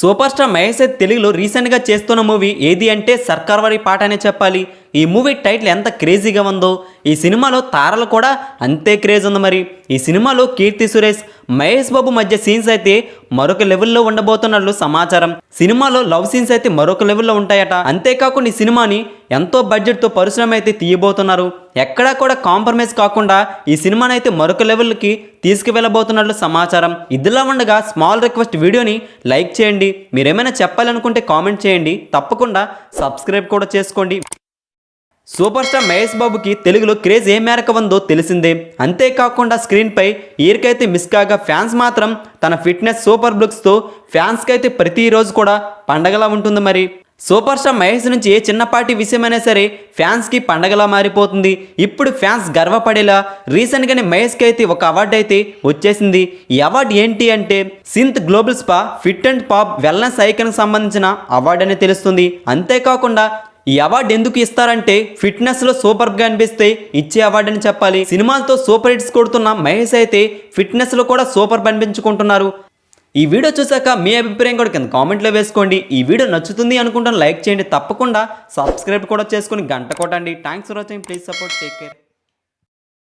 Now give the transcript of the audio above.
Super star Mahesh తెలుగులో రీసెంట్గా చేస్తున్న మూవీ ఏది అంటే సర్కార్ వారి పాట అనే చెప్పాలి. ఈ మూవీ టైటిల్ ఎంత క్రేజీగా ఉందో ఈ సినిమాలో తారలు కూడా అంతే క్రేజ్ ఉంది. మరి ఈ సినిమాలో కీర్తి సురేష్, మహేష్ బాబు మధ్య సీన్స్ అయితే మరొక లెవెల్లో ఉండబోతున్నట్లు సమాచారం. సినిమాలో లవ్ సీన్స్ అయితే మరొక లెవెల్లో ఉంటాయట. అంతేకాకుండా ఈ సినిమాని ఎంతో బడ్జెట్తో పరిశ్రమ అయితే తీయబోతున్నారు. ఎక్కడా కూడా కాంప్రమైజ్ కాకుండా ఈ సినిమాని అయితే మరొక లెవెల్కి తీసుకువెళ్ళబోతున్నట్లు సమాచారం. ఇదిలా ఉండగా స్మాల్ రిక్వెస్ట్, వీడియోని లైక్ చేయండి. మీరేమైనా చెప్పాలనుకుంటే కామెంట్ చేయండి. తప్పకుండా సబ్స్క్రైబ్ కూడా చేసుకోండి. సూపర్ స్టార్ మహేష్ బాబుకి తెలుగులో క్రేజ్ ఏ మేరకు ఉందో తెలిసిందే. అంతేకాకుండా స్క్రీన్పై ఈరికైతే మిస్ కాగా ఫ్యాన్స్ మాత్రం తన ఫిట్నెస్, సూపర్ లుక్స్తో ఫ్యాన్స్కి అయితే ప్రతిరోజు కూడా పండగలా ఉంటుంది. మరి సూపర్ స్టార్ మహేష్ నుంచి ఏ చిన్నపాటి విషయమైనా సరే ఫ్యాన్స్కి పండగలా మారిపోతుంది. ఇప్పుడు ఫ్యాన్స్ గర్వపడేలా రీసెంట్గానే మహేష్కి అయితే ఒక అవార్డు అయితే వచ్చేసింది. ఈ అవార్డు ఏంటి అంటే సింత్ global spa fit and pop wellness ఐకాన్కి సంబంధించిన అవార్డు అని తెలుస్తుంది. అంతేకాకుండా ఈ అవార్డు ఎందుకు ఇస్తారంటే ఫిట్నెస్లో సూపర్గా అనిపిస్తే ఇచ్చే అవార్డు అని చెప్పాలి. సినిమాలతో సూపర్ హిట్స్ కొడుతున్న మహేష్ అయితే ఫిట్నెస్లో కూడా సూపర్ అనిపించుకుంటున్నారు. ఈ వీడియో చూసాక మీ అభిప్రాయం కూడా కింద కామెంట్లో వేసుకోండి. ఈ వీడియో నచ్చుతుంది అనుకుంటాను, లైక్ చేయండి. తప్పకుండా సబ్స్క్రైబ్ కూడా చేసుకొని గంట కొట్టండి. Thanks for watching. Please support. Take care.